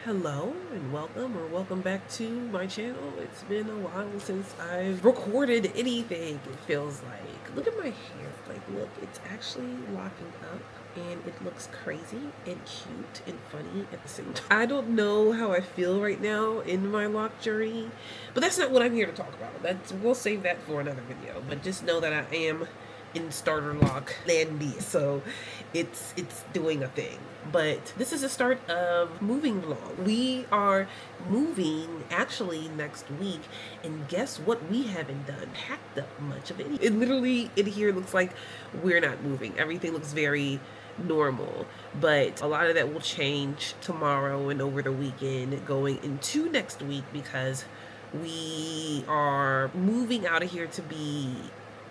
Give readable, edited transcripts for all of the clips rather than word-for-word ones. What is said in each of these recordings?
Hello and welcome back to my channel. It's been a while since I've recorded anything, it feels like. Look at my hair. Like, look, it's actually locking up and it looks crazy and cute and funny at the same time. I don't know how I feel right now in my lock journey, but that's not what I'm here to talk about. We'll save that for another video, but just know that I am in starter lock landy, so it's doing a thing. But this is the start of moving vlog. We are moving actually next week, and guess what? We haven't done packed up much of it. It literally in here looks like we're not moving. Everything looks very normal, but a lot of that will change tomorrow and over the weekend going into next week, because we are moving out of here to be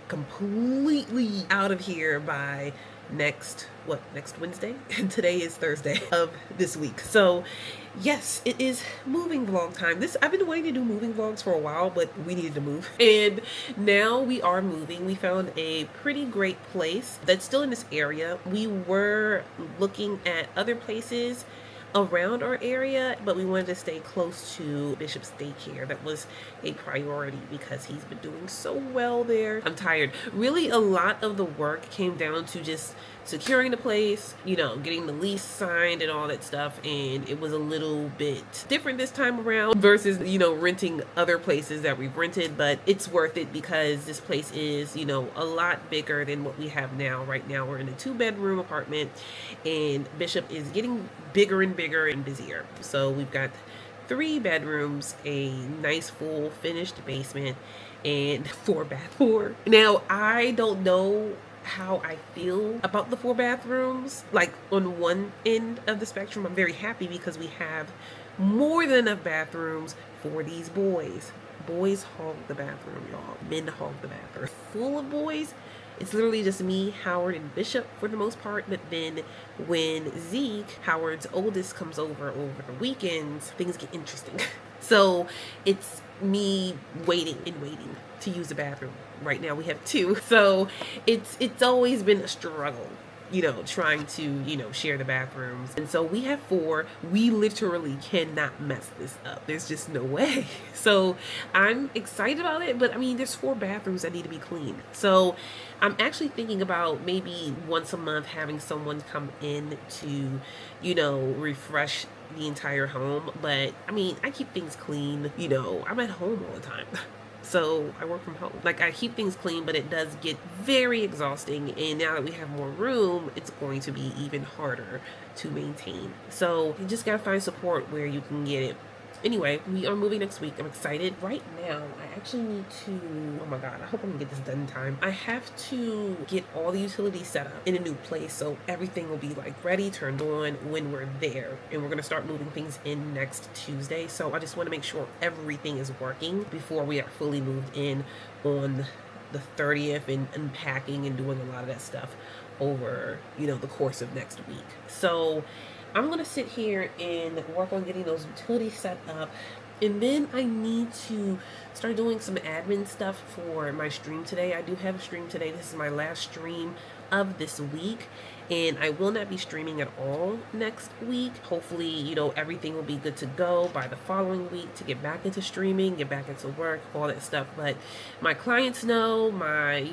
completely out of here by next Wednesday, and today is Thursday of this week. So yes, it is moving vlog time. I've been wanting to do moving vlogs for a while, but we needed to move, and now we are moving. We found a pretty great place that's still in this area. We were looking at other places around our area, but we wanted to stay close to Bishop's daycare. That was a priority because he's been doing so well there. I'm tired. Really, a lot of the work came down to just securing the place, getting the lease signed and all that stuff, and it was a little bit different this time around versus, renting other places that we've rented, but it's worth it because this place is, a lot bigger than what we have now. Right now, we're in a 2-bedroom apartment, and Bishop is getting bigger and bigger and busier. So we've got 3 bedrooms, a nice full finished basement, and 4 bathrooms. Now, I don't know how I feel about the 4 bathrooms. Like, on one end of the spectrum, I'm very happy because we have more than enough bathrooms for these boys. Boys hog the bathroom, y'all. Men hog the bathroom. Full of boys, it's literally just me, Howard, and Bishop for the most part. But then when Zeke, Howard's oldest, comes over the weekends, things get interesting. So it's me waiting to use the bathroom. Right now we have 2. So it's always been a struggle, trying to, share the bathrooms. And so we have 4. We literally cannot mess this up. There's just no way. So I'm excited about it, but I mean, there's 4 bathrooms that need to be cleaned. So I'm actually thinking about maybe once a month having someone come in to, refresh the entire home. But I mean, I keep things clean. I'm at home all the time. So I work from home. Like, I keep things clean, but it does get very exhausting. And now that we have more room, it's going to be even harder to maintain. So you just gotta find support where you can get it. Anyway, we are moving next week. I'm excited. Right now, I actually need to, oh my God, I hope I can get this done in time. I have to get all the utilities set up in a new place, so everything will be like ready, turned on when we're there. And we're gonna start moving things in next Tuesday. So I just wanna make sure everything is working before we are fully moved in on the 30th, and unpacking and doing a lot of that stuff over, the course of next week. So I'm going to sit here and work on getting those utilities set up. And then I need to start doing some admin stuff for my stream today. I do have a stream today. This is my last stream of this week, and I will not be streaming at all next week. Hopefully, everything will be good to go by the following week to get back into streaming, get back into work, all that stuff. But my clients know, my,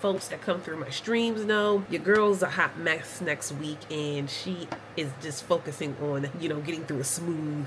folks that come through my streams know, your girl's a hot mess next week, and she is just focusing on, getting through a smooth,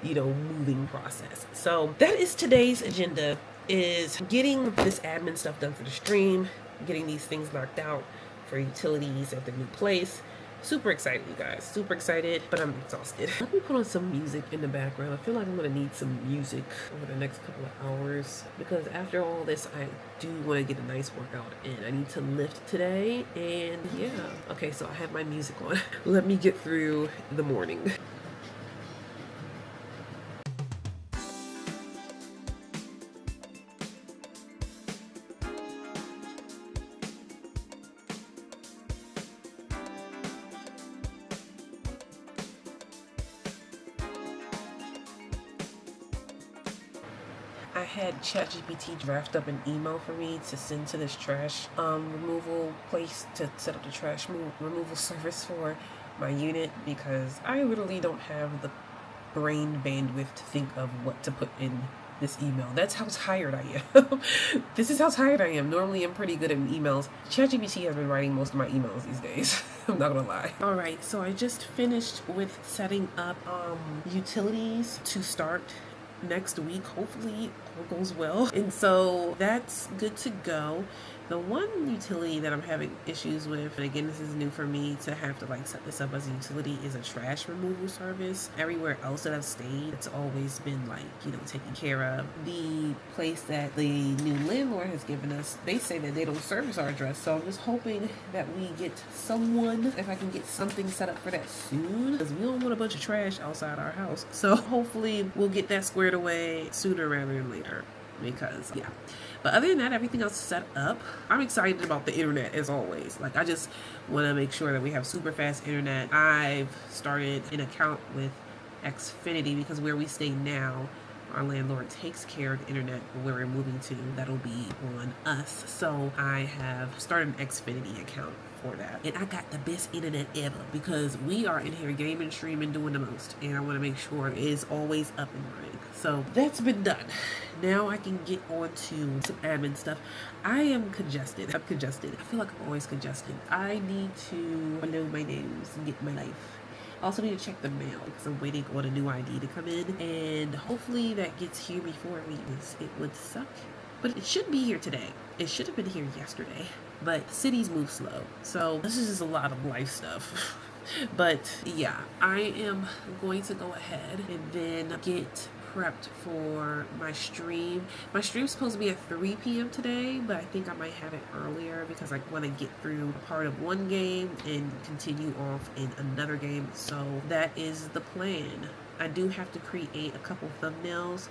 moving process. So that is today's agenda, is getting this admin stuff done for the stream, getting these things knocked out for utilities at the new place. Super excited, you guys. Super excited, but I'm exhausted. Let me put on some music in the background. I feel like I'm gonna need some music over the next couple of hours, because after all this, I do want to get a nice workout in. I need to lift today, and yeah. Okay, so I have my music on. Let me get through the morning. I had ChatGPT draft up an email for me to send to this trash removal place to set up the trash removal service for my unit, because I literally don't have the brain bandwidth to think of what to put in this email. That's how tired I am. This is how tired I am. Normally I'm pretty good at emails. ChatGPT has been writing most of my emails these days. I'm not gonna lie. All right, so I just finished with setting up utilities to start next week. Hopefully all goes well. And so that's good to go. The one utility that I'm having issues with, and again, this is new for me to have to like set this up as a utility, is a trash removal service. Everywhere else that I've stayed, it's always been like, you know, taken care of. The place that the new landlord has given us, they say that they don't service our address. So I'm just hoping that we get someone, if I can get something set up for that soon, because we don't want a bunch of trash outside our house. So hopefully we'll get that squared away sooner rather than later. Because yeah, but other than that, everything else is set up. I'm excited about the internet as always. Like, I just want to make sure that we have super fast internet. I've started an account with Xfinity because where we stay now, our landlord takes care of the internet where we're moving to. That'll be on us. So I have started an Xfinity account for that. And I got the best internet ever because we are in here gaming, streaming, doing the most. And I want to make sure it is always up and running. So that's been done. Now I can get on to some admin stuff. I am congested. I'm congested. I feel like I'm always congested. I need to blow my nose and get my life. I also need to check the mail because I'm waiting on a new ID to come in, and hopefully that gets here before it leaves. It would suck, but it should be here today. It should have been here yesterday, but cities move slow, so this is just a lot of life stuff. But yeah, I am going to go ahead and then get prepped for my stream. My stream's supposed to be at 3 p.m. today, but I think I might have it earlier because I want to get through a part of one game and continue off in another game. So that is the plan. I do have to create a couple thumbnails.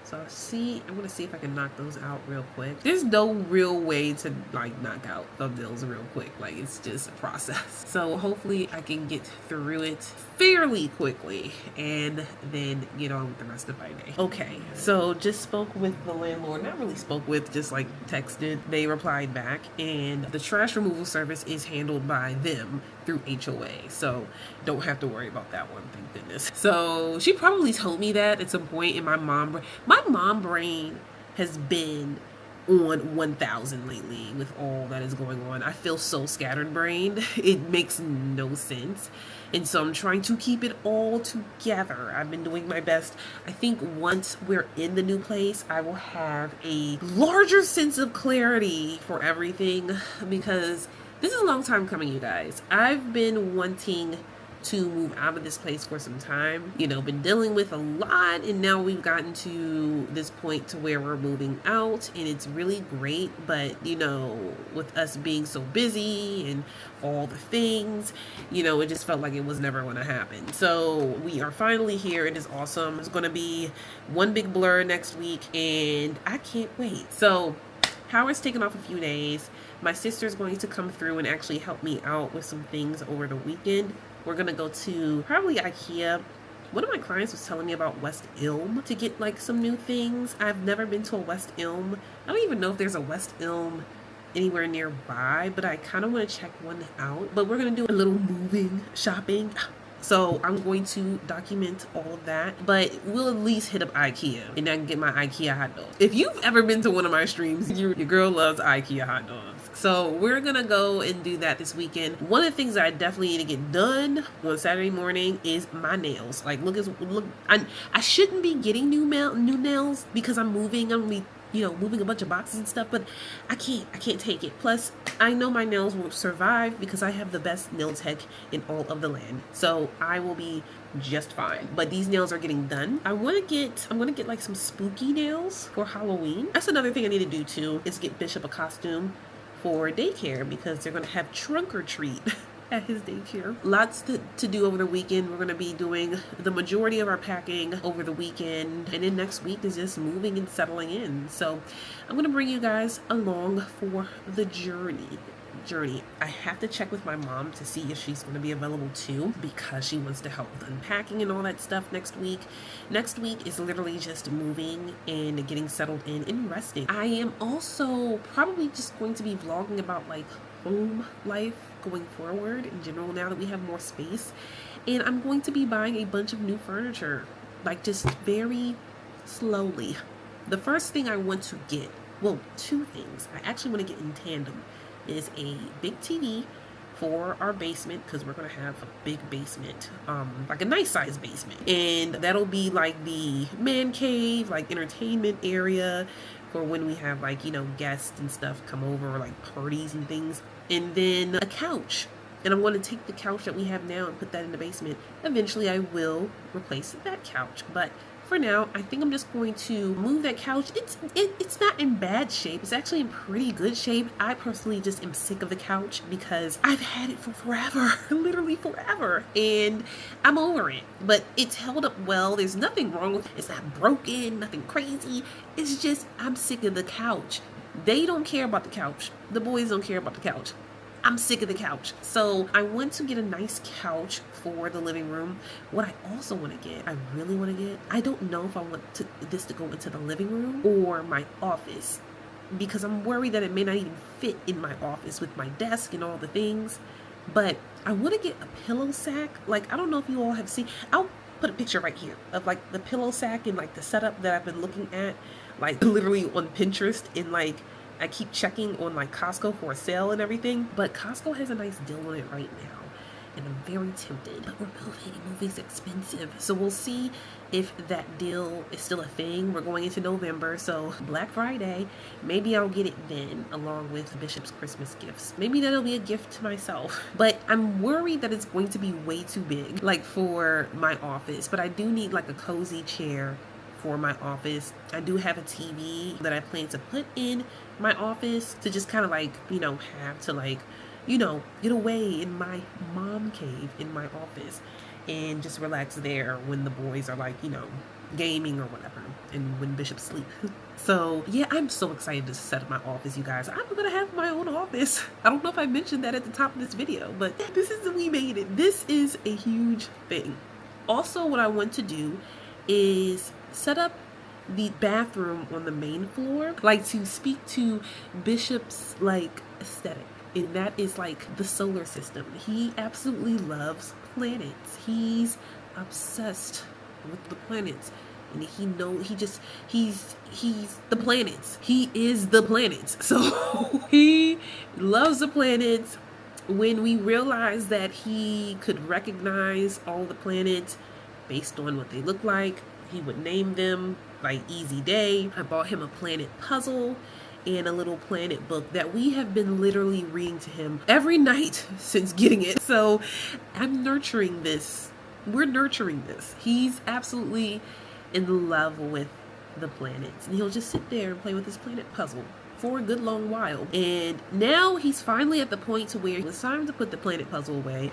So I'm gonna see if I can knock those out real quick. There's no real way to like knock out thumbnails real quick. Like, it's just a process. So hopefully I can get through it fairly quickly and then get on with the rest of my day. Okay, so just spoke with the landlord. Not really spoke with, just like texted. They replied back, and the trash removal service is handled by them through HOA. So don't have to worry about that one, thank goodness. So she probably told me that at some point in my mom brain has been on 1000 lately with all that is going on. I feel so scattered-brained. It makes no sense. And so I'm trying to keep it all together. I've been doing my best. I think once we're in the new place, I will have a larger sense of clarity for everything, because this is a long time coming, you guys. I've been wanting to move out of this place for some time, you know, been dealing with a lot, and now we've gotten to this point to where we're moving out, and it's really great. But you know, with us being so busy and all the things, you know, it just felt like it was never going to happen. So we are finally here. It is awesome. It's going to be one big blur next week, and I can't wait. So Howard's taking off a few days. My sister's going to come through and actually help me out with some things over the weekend. We're gonna go to probably IKEA. One of my clients was telling me about West Elm to get like some new things. I've never been to a West Elm. I don't even know if there's a West Elm anywhere nearby, but I kind of want to check one out. But we're gonna do a little moving shopping. So I'm going to document all of that, but we'll at least hit up IKEA and I can get my IKEA hot dogs. If you've ever been to one of my streams, your girl loves IKEA hot dogs. So we're gonna go and do that this weekend. One of the things that I definitely need to get done on Saturday morning is my nails. Like, look, I shouldn't be getting new nails because I'm moving. I'm gonna be, you know, moving a bunch of boxes and stuff, but I can't take it. Plus, I know my nails will survive because I have the best nail tech in all of the land. So I will be just fine. But these nails are getting done. I'm gonna get like some spooky nails for Halloween. That's another thing I need to do too, is get Bishop a costume for daycare because they're gonna have trunk or treat at his daycare. Lots to do over the weekend. We're going to be doing the majority of our packing over the weekend, and then next week is just moving and settling in. So I'm going to bring you guys along for the journey. I have to check with my mom to see if she's going to be available too, because she wants to help with unpacking and all that stuff next week. Next week is literally just moving and getting settled in and resting. I am also probably just going to be vlogging about like home life going forward in general now that we have more space, and I'm going to be buying a bunch of new furniture like just very slowly. The first thing I want to get, well, two things I actually want to get in tandem, is a big TV for our basement, because we're gonna have a big basement, like a nice sized basement, and that'll be like the man cave, like entertainment area for when we have like, you know, guests and stuff come over, or like parties and things. And then a couch, and I'm going to take the couch that we have now and put that in the basement. Eventually I will replace that couch, but for now, I think I'm just going to move that couch. It's not in bad shape. It's actually in pretty good shape. I personally just am sick of the couch because I've had it for forever, literally forever, and I'm over it. But it's held up well. There's nothing wrong with it. It's not broken, nothing crazy. It's just I'm sick of the couch. They don't care about the couch. The boys don't care about the couch. I'm sick of the couch. So I want to get a nice couch for the living room. What I also want to get, I really want to get, I don't know if I want this to go into the living room or my office, because I'm worried that it may not even fit in my office with my desk and all the things. But I want to get a pillow sack. Like, I don't know if you all have seen, I'll put a picture right here of like the pillow sack and like the setup that I've been looking at, like literally on Pinterest, and like I keep checking on like Costco for a sale and everything, but Costco has a nice deal on it right now, and I'm very tempted. But we're moving's expensive, so we'll see if that deal is still a thing. We're going into November, so Black Friday, maybe I'll get it then, along with Bishop's Christmas gifts. Maybe that'll be a gift to myself. But I'm worried that it's going to be way too big, like for my office. But I do need like a cozy chair for my office. I do have a TV that I plan to put in my office to just kind of like, you know, have to like, you know, get away in my mom cave in my office and just relax there when the boys are like, you know, gaming or whatever, and when Bishop sleep. So yeah, I'm so excited to set up my office, you guys. I'm gonna have my own office. I don't know if I mentioned that at the top of this video, but we made it. This is a huge thing. Also, what I want to do is set up the bathroom on the main floor, like to speak to Bishop's like aesthetic, and that is like the solar system. He absolutely loves planets. He's obsessed with the planets, and he's the planets. He is the planets. So he loves the planets. When we realized that he could recognize all the planets based on what they look like, he would name them, like easy day. I bought him a planet puzzle and a little planet book that we have been literally reading to him every night since getting it. So I'm nurturing this. We're nurturing this. He's absolutely in love with the planets, and he'll just sit there and play with his planet puzzle for a good long while. And now he's finally at the point to where it's time to put the planet puzzle away.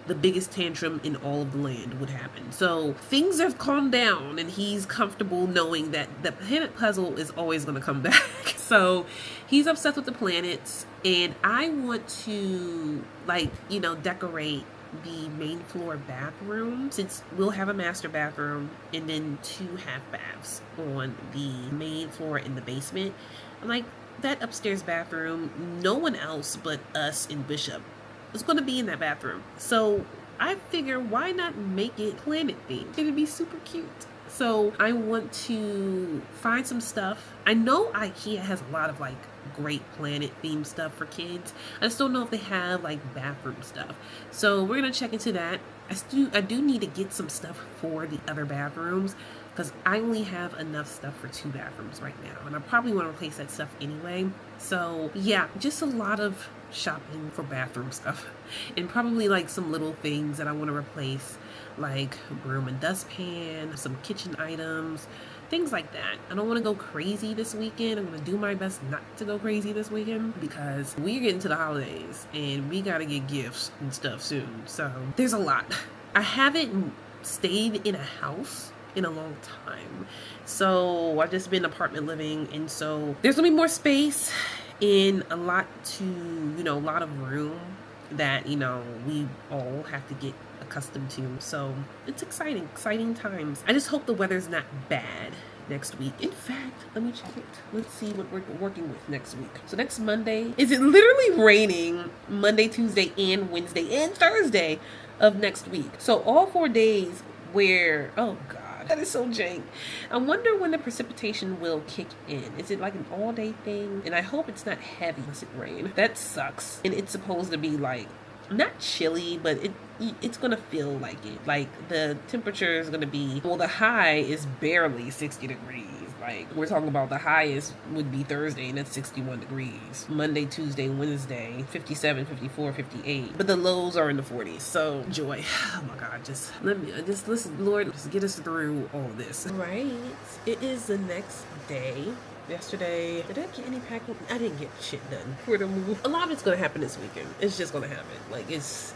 The biggest tantrum in all of the land would happen. So things have calmed down, and he's comfortable knowing that the planet puzzle is always going to come back. So he's obsessed with the planets, and I want to, like, you know, decorate the main floor bathroom, since we'll have a master bathroom and then 2 half baths on the main floor in the basement. I'm like, that upstairs bathroom, no one else but us and Bishop is going to be in that bathroom. So I figure, why not make it planet themed? It'd be super cute. So I want to find some stuff. I know IKEA has a lot of like great planet themed stuff for kids. I just don't know if they have like bathroom stuff. So we're gonna check into that. I do need to get some stuff for the other bathrooms, because I only have enough stuff for 2 bathrooms right now, and I probably want to replace that stuff anyway. So yeah, just a lot of shopping for bathroom stuff, and probably like some little things that I want to replace, like broom and dustpan, some kitchen items, things like that. I don't want to go crazy this weekend. I'm going to do my best not to go crazy this weekend, because we're getting to the holidays and we got to get gifts and stuff soon. So there's a lot. I haven't stayed in a house in a long time, so I've just been apartment living, and so there's gonna be more space and a lot of room that, you know, we all have to get accustomed to. So it's exciting times. I just hope the weather's not bad next week. In fact, let me check it. Let's see what we're working with next week. So next Monday, is it literally raining Monday, Tuesday, and Wednesday, and Thursday of next week? So all 4 days where, oh God, That is so jank. I wonder when the precipitation will kick in. Is it like an all-day thing? And I hope it's not heavy unless it rain. That sucks. And it's supposed to be like not chilly, but it's gonna feel like it. Like the temperature is gonna be, well, the high is barely 60 degrees. Like we're talking about the highest would be Thursday, and that's 61 degrees. Monday, Tuesday, Wednesday, 57, 54, 58. But the lows are in the 40s. So joy. Oh my God, just listen, Lord, just get us through all this. Right. It is the next day. Yesterday, did I get any packing? I didn't get shit done for the move. A lot of it's gonna happen this weekend. It's just gonna happen. Like it's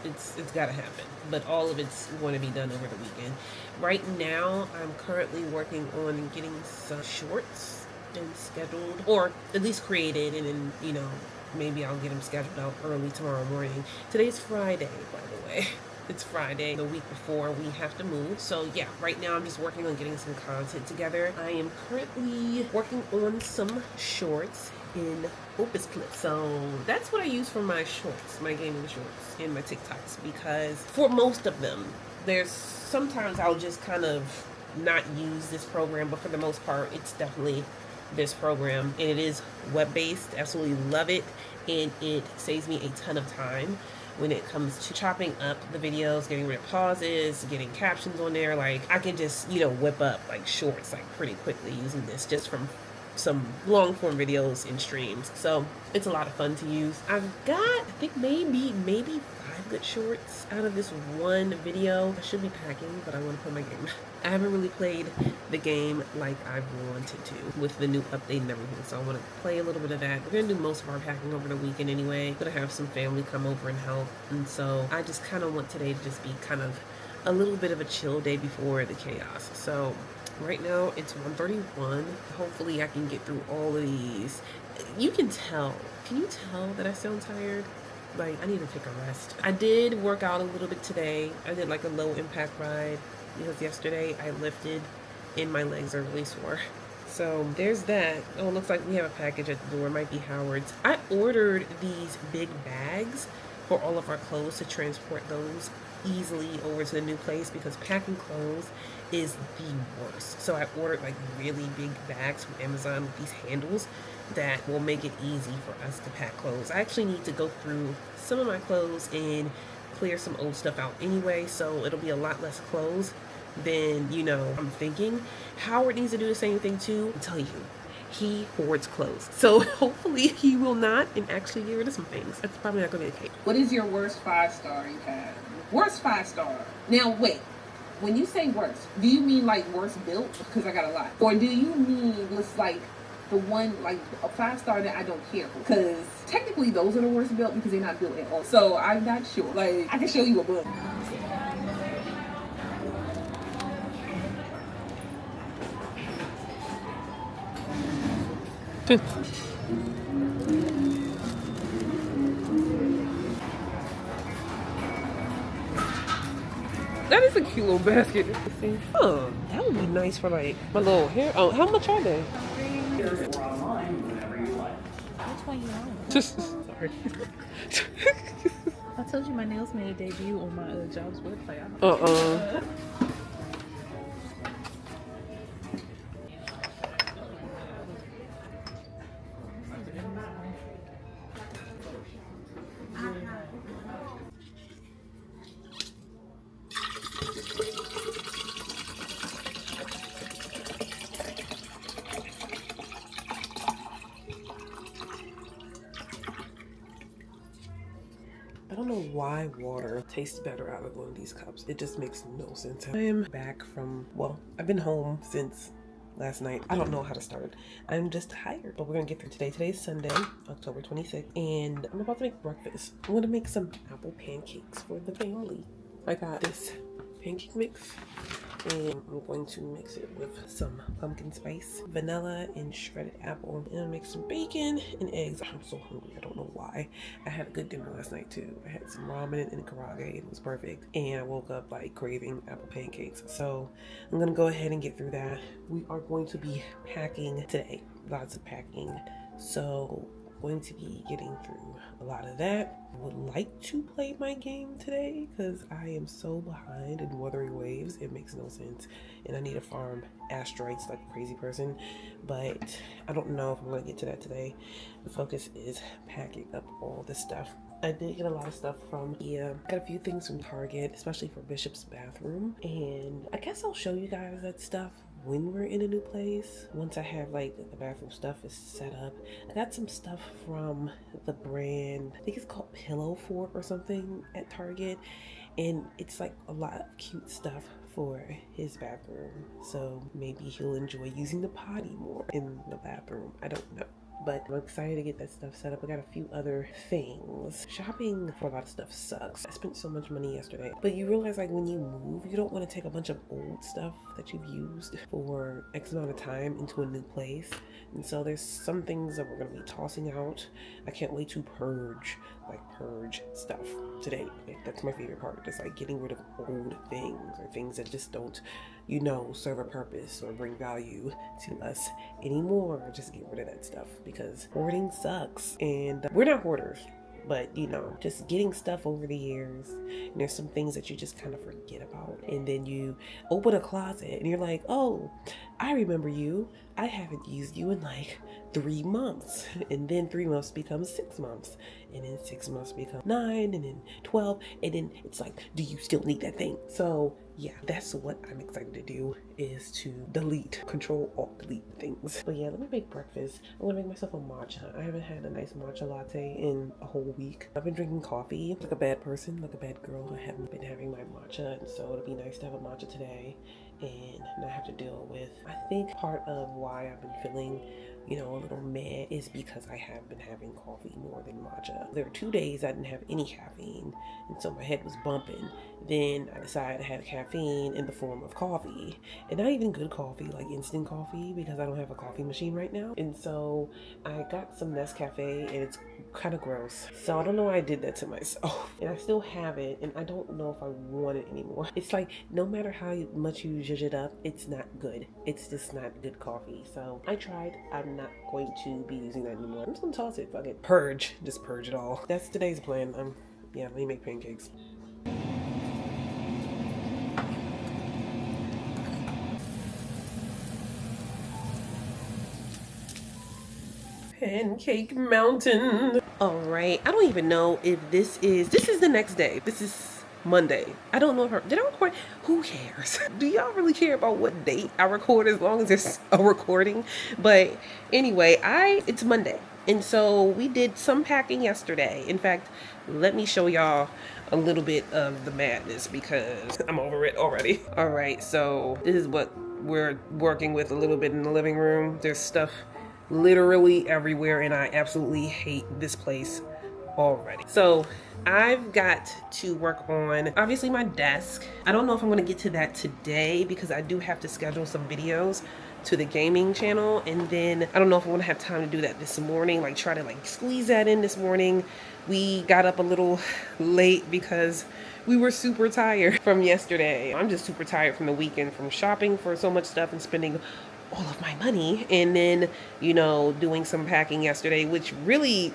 gotta happen. But all of it's going to be done over the weekend. Right now, I'm currently working on getting some shorts and scheduled, or at least created, and then maybe I'll get them scheduled out early tomorrow morning. Today's Friday, by the way. It's Friday, the week before we have to move. So yeah, right now I'm just working on getting some content together. I am currently working on some shorts in Opus Clip. So that's what I use for my shorts, my gaming shorts and my TikToks, because for most of them, there's sometimes I'll just kind of not use this program, but for the most part, it's definitely this program, and it is web-based. Absolutely love it, and it saves me a ton of time when it comes to chopping up the videos, getting rid of pauses, getting captions on there. Like I can just whip up like shorts like pretty quickly using this just from some long form videos and streams. So it's a lot of fun to use. I've got, I think maybe 5 good shorts out of this one video. I should be packing, but I want to play my game. I haven't really played the game like I wanted to with the new update and everything, so I want to play a little bit of that. We're going to do most of our packing over the weekend anyway. I'm going to have some family come over and help, and so I just kind of want today to just be kind of a little bit of a chill day before the chaos. So right now it's 1:31. Hopefully I can get through all of these. You can tell. Can you tell that I sound tired? Like I need to take a rest. I did work out a little bit today. I did like a low impact ride because yesterday I lifted and my legs are really sore. So there's that. Oh, it looks like we have a package at the door. It might be Howard's. I ordered these big bags for all of our clothes to transport those easily over to the new place, because packing clothes is the worst. So I ordered like really big bags from Amazon with these handles that will make it easy for us to pack clothes. I actually need to go through some of my clothes and clear some old stuff out anyway, so it'll be a lot less clothes than I'm thinking. Howard needs to do the same thing too. I'll tell you, he hoards clothes, so hopefully he will not and actually get rid of some things. That's probably not gonna be the case. What is your worst 5-star you've had? Worst 5-star. Now wait, when you say worst, do you mean like worst built? Because I got a lot. Or do you mean just like the one, like a 5-star that I don't care for? Because technically those are the worst built because they're not built at all. So I'm not sure. Like I can show you a book. That is a cute little basket. Oh, that would be nice for like my little hair. Oh, how much are they? Or online whenever you like. Which one you want? Just sorry. I told you my nails made a debut on my job's website. I don't know why water tastes better out of one of these cups. It just makes no sense. I am back from, well, I've been home since last night. I don't know how to start. I'm just tired, but we're gonna get through today. Today's Sunday, October 26th, and I'm about to make breakfast. I'm gonna make some apple pancakes for the family. I got this pancake mix, and I'm going to mix it with some pumpkin spice, vanilla, and shredded apple. And I'll make some bacon and eggs. I'm so hungry. I don't know why. I had a good dinner last night too. I had some ramen and karage. It was perfect. And I woke up like craving apple pancakes. So I'm gonna go ahead and get through that. We are going to be packing today. Lots of packing. So going to be getting through a lot of that. I would like to play my game today because I am so behind in Wuthering Waves. It makes no sense. And I need to farm asteroids like a crazy person. But I don't know if I'm going to get to that today. The focus is packing up all this stuff. I did get a lot of stuff from Ikea. Got a few things from Target, especially for Bishop's bathroom. And I guess I'll show you guys that stuff when we're in a new place. Once I have like the bathroom stuff is set up. I got some stuff from the brand, I think it's called Pillow Fort or something at Target. And it's like a lot of cute stuff for his bathroom. So maybe he'll enjoy using the potty more in the bathroom. I don't know. But I'm excited to get that stuff set up. I got a few other things. Shopping for a lot of stuff sucks. I spent so much money yesterday. But you realize like when you move, you don't want to take a bunch of old stuff that you've used for X amount of time into a new place. And so there's some things that we're going to be tossing out. I can't wait to purge stuff today. Like, that's my favorite part. Just like getting rid of old things or things that just don't, you know, serve a purpose or bring value to us anymore. Just get rid of that stuff because hoarding sucks. And we're not hoarders, but you know, just getting stuff over the years, and there's some things that you just kind of forget about, and then you open a closet and you're like, oh, I remember you. I haven't used you in like 3 months, and then 3 months becomes 6 months, and then 6 months become 9, and then 12, and then it's like, do you still need that thing? So yeah, that's what I'm excited to do, is to control alt delete things. But yeah, let me make breakfast. I'm gonna make myself a matcha. I haven't had a nice matcha latte in a whole week. I've been drinking coffee like a bad person, like a bad girl. I haven't been having my matcha, and so it'll be nice to have a matcha today and not have to deal with, I think part of why I've been feeling, you know, a little mad is because I have been having coffee more than matcha. There were 2 days I didn't have any caffeine, and so my head was bumping. Then I decided to have caffeine in the form of coffee, and not even good coffee, like instant coffee, because I don't have a coffee machine right now. And so I got some Nescafe, and it's kind of gross. So I don't know why I did that to myself, and I still have it, and I don't know if I want it anymore. It's like no matter how much you zhuzh it up, it's not good. It's just not good coffee. So I tried. I'm not going to be using that anymore. I'm just gonna toss it. Fuck it. Purge. Just purge it all. That's today's plan. Yeah, let me make pancakes. Pancake Mountain. All right. I don't even know if this is the next day. This is Monday. I don't know if did I record? Who cares? Do y'all really care about what date I record as long as it's a recording? But anyway, it's Monday. And so we did some packing yesterday. In fact, let me show y'all a little bit of the madness because I'm over it already. All right, so this is what we're working with a little bit in the living room. There's stuff literally everywhere, and I absolutely hate this place already. So I've got to work on, obviously, my desk. I don't know if I'm going to get to that today because I do have to schedule some videos to the gaming channel, and then I don't know if I'm going to have time to do that this morning, like try to like squeeze that in this morning. We got up a little late because we were super tired from yesterday. I'm just super tired from the weekend, from shopping for so much stuff and spending all of my money, and then, you know, doing some packing yesterday, which really,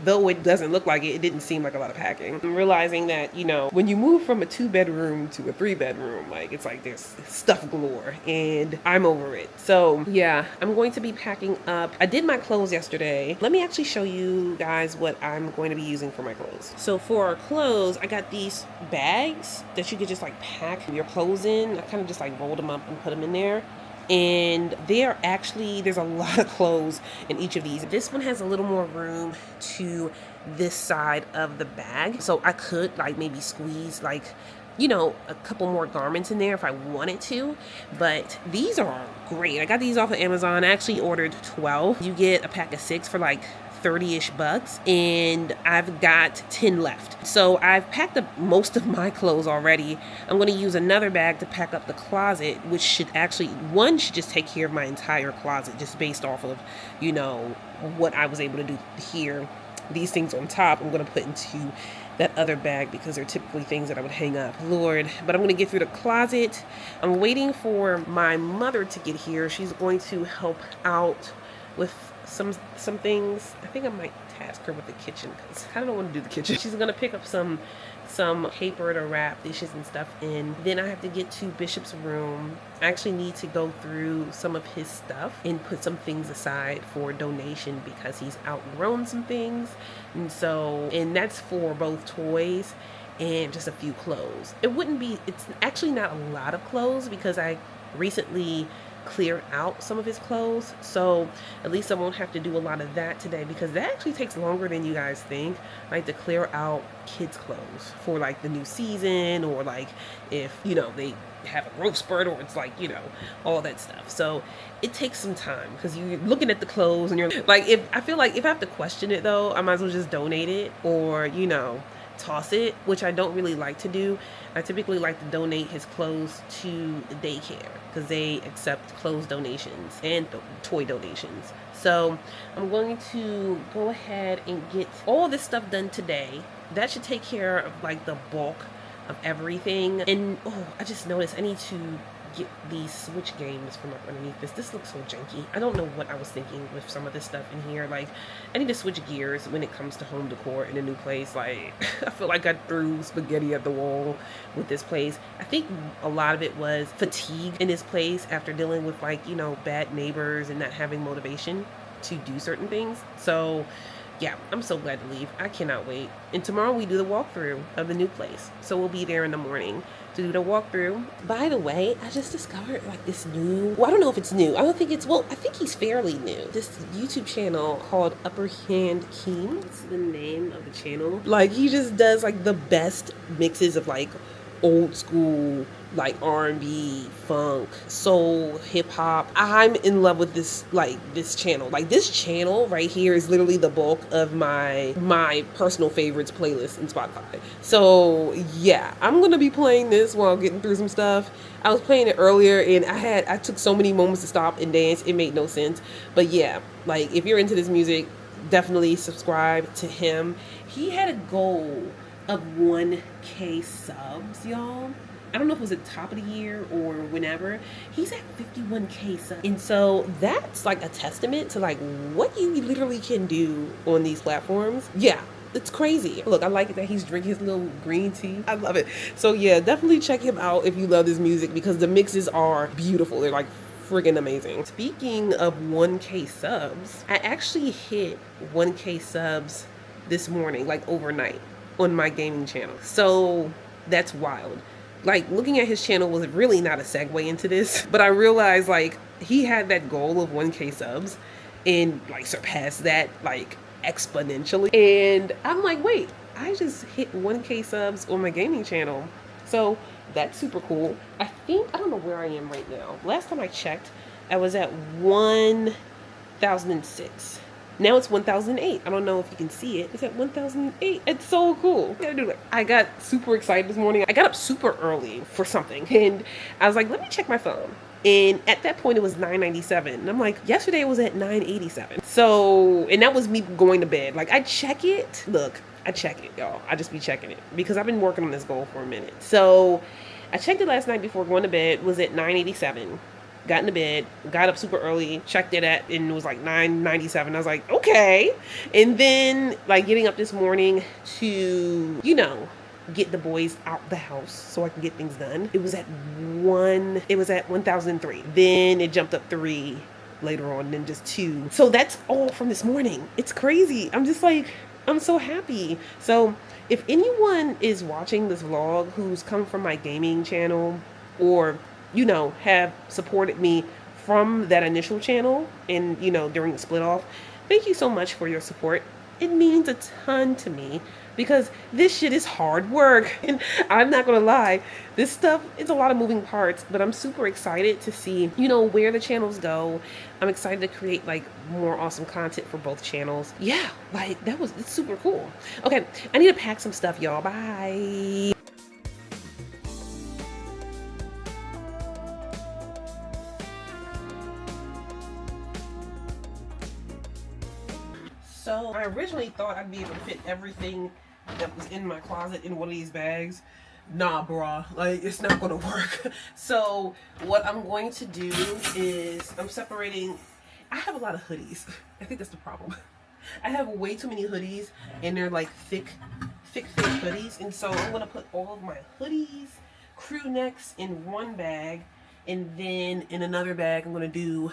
though it doesn't look like it, it didn't seem like a lot of packing. I'm realizing that, you know, when you move from a 2-bedroom to a 3-bedroom, like it's like there's stuff galore, and I'm over it. So yeah, I'm going to be packing up. I did my clothes yesterday. Let me actually show you guys what I'm going to be using for my clothes. So for our clothes, I got these bags that you could just like pack your clothes in. I kind of just like rolled them up and put them in there. And there's a lot of clothes in each of these. This one has a little more room to this side of the bag, so I could like maybe squeeze like, you know, a couple more garments in there if I wanted to. But these are great. I got these off of Amazon. I actually ordered 12. You get a pack of 6 for like 30-ish bucks, and I've got 10 left. So I've packed up most of my clothes already. I'm going to use another bag to pack up the closet, which should just take care of my entire closet, just based off of, you know, what I was able to do here. These things on top, I'm going to put into that other bag because they're typically things that I would hang up. Lord, but I'm going to get through the closet. I'm waiting for my mother to get here. She's going to help out with some things. I think I might task her with the kitchen because I don't want to do the kitchen. She's gonna pick up some paper to wrap dishes and stuff in. Then I have to get to Bishop's room. I actually need to go through some of his stuff and put some things aside for donation because he's outgrown some things. And that's for both toys and just a few clothes. It's actually not a lot of clothes because I recently cleared out some of his clothes, so at least I won't have to do a lot of that today because that actually takes longer than you guys think, like to clear out kids clothes for like the new season, or like if they have a growth spurt, or it's like all that stuff. So it takes some time because you're looking at the clothes and you're like, if I have to question it though, I might as well just donate it or toss it, which I don't really like to do. I typically like to donate his clothes to the daycare because they accept clothes donations and toy donations. So I'm going to go ahead and get all this stuff done today. That should take care of like the bulk of everything. And I just noticed I need to get these switch games from up underneath this. This looks so janky. I don't know what I was thinking with some of this stuff in here. Like, I need to switch gears when it comes to home decor in a new place. Like, I feel like I threw spaghetti at the wall with this place. I think a lot of it was fatigue in this place after dealing with like, bad neighbors and not having motivation to do certain things. So yeah, I'm so glad to leave. I cannot wait. And tomorrow we do the walkthrough of the new place. So we'll be there in the morning to do the walkthrough. By the way, I just discovered like this new, I don't know if it's new. I think he's fairly new. This YouTube channel called Upper Hand Keem. That's the name of the channel. Like, he just does like the best mixes of like old school, like R&B, funk, soul, hip hop. I'm in love with this channel. Like, this channel right here is literally the bulk of my personal favorites playlist in Spotify. So yeah, I'm gonna be playing this while getting through some stuff. I was playing it earlier and I took so many moments to stop and dance. It made no sense. But yeah, like, if you're into this music, definitely subscribe to him. He had a goal of 1K subs, y'all. I don't know if it was at the top of the year or whenever. He's at 51K subs. And so that's like a testament to like what you literally can do on these platforms. Yeah, it's crazy. Look, I like it that he's drinking his little green tea. I love it. So yeah, definitely check him out if you love this music because the mixes are beautiful. They're like friggin' amazing. Speaking of 1K subs, I actually hit 1K subs this morning, like overnight, on my gaming channel. So that's wild. Like, looking at his channel was really not a segue into this, but I realized like he had that goal of 1K subs and like surpassed that like exponentially. And I'm like, wait, I just hit 1K subs on my gaming channel. So that's super cool. I don't know where I am right now. Last time I checked, I was at 1,006. Now it's 1,008. I don't know if you can see it. It's at 1,008. It's so cool. I got super excited this morning. I got up super early for something. And I was like, let me check my phone. And at that point, it was 9:97. And I'm like, yesterday it was at 9:87. So, and that was me going to bed. Like, I check it. Look, I check it, y'all. I just be checking it. Because I've been working on this goal for a minute. So, I checked it last night before going to bed. It was at 9:87. Got into bed, got up super early, checked it at, and it was like 9:97. I was like, okay. And then like getting up this morning to, get the boys out the house so I can get things done. It was at 1,003. Then it jumped up 3 later on, then just 2. So that's all from this morning. It's crazy. I'm just like, I'm so happy. So if anyone is watching this vlog who's come from my gaming channel or have supported me from that initial channel and, during the split off, thank you so much for your support. It means a ton to me because this shit is hard work. And I'm not going to lie, this stuff is a lot of moving parts, but I'm super excited to see, where the channels go. I'm excited to create like more awesome content for both channels. Yeah, like it's super cool. Okay, I need to pack some stuff, y'all. Bye. So I originally thought I'd be able to fit everything that was in my closet in one of these bags. Nah, brah, like it's not gonna work. So what I'm going to do is I'm separating I have a lot of hoodies. I think that's the problem. I have way too many hoodies, and they're like thick hoodies. And so I'm gonna put all of my hoodies, crew necks in one bag, and then in another bag I'm gonna do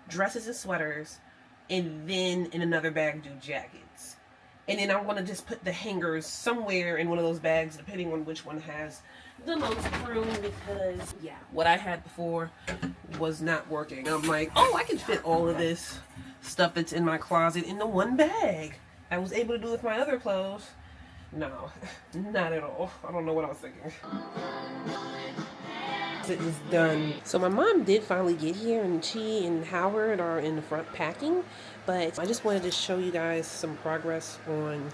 dresses and sweaters, and then in another bag do jackets. And then I want to just put the hangers somewhere in one of those bags, depending on which one has the most room, because yeah, what I had before was not working. I'm like, oh, I can fit all of this stuff that's in my closet in the one bag. I was able to do with my other clothes. No, not at all. I don't know what I was thinking. It is done. So my mom did finally get here, and she and Howard are in the front packing, but I just wanted to show you guys some progress on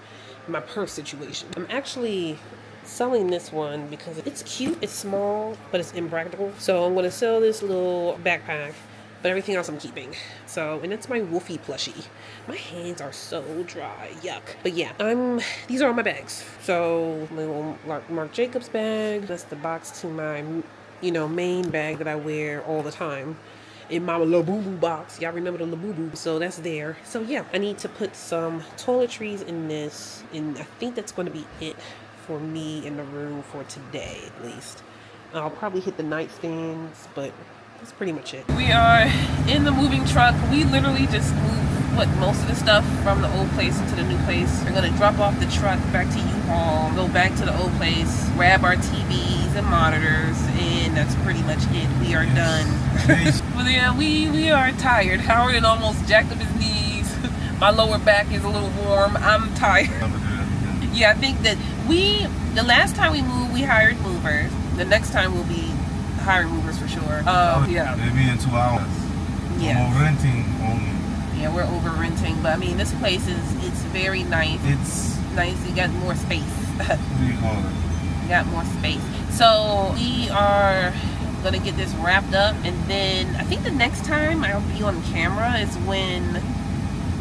my purse situation. I'm actually selling this one because it's cute, it's small, but it's impractical. So I'm going to sell this little backpack, but everything else I'm keeping. So, and it's my Wolfie plushie. My hands are so dry, yuck. But yeah, these are all my bags. So my little Marc Jacobs bag, that's the box to my main bag that I wear all the time. In my Labubu box. Y'all remember the Labubu? So that's there. So yeah, I need to put some toiletries in this, and I think that's going to be it for me in the room for today, at least. I'll probably hit the nightstands, but that's pretty much it. We are in the moving truck. We literally just moved most of the stuff from the old place into the new place. We're gonna drop off the truck back to U-Haul, go back to the old place, grab our TVs and monitors, and that's pretty much it. We are done. But yeah, we are tired. Howard had almost jacked up his knees. My lower back is a little warm. I'm tired. Yeah, I think that the last time we moved, we hired movers. The next time we'll be hiring movers for sure. Yeah. Maybe in 2 hours. Yeah. Or renting only. Yeah, we're over renting, but I mean, this place it's very nice. It's nice. You got more space. What do you call it? You got more space. So we are gonna get this wrapped up, and then I think the next time I'll be on camera is when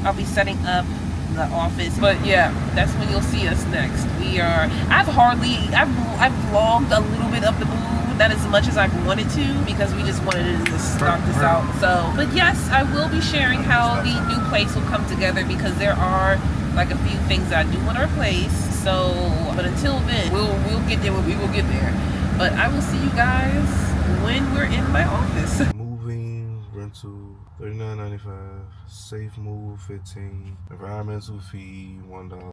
I'll be setting up the office. But yeah, that's when you'll see us next. I've vlogged a little bit of the move. Not as much as I wanted to, because we just wanted to just knock this out. So, but yes, I will be sharing how the new place will come together, because there are like a few things I do in our place. So, but until then, we'll get there when we will get there. But I will see you guys when we're in my office. Moving, rental, $39.95. Safe move, 15. Environmental fee, $1.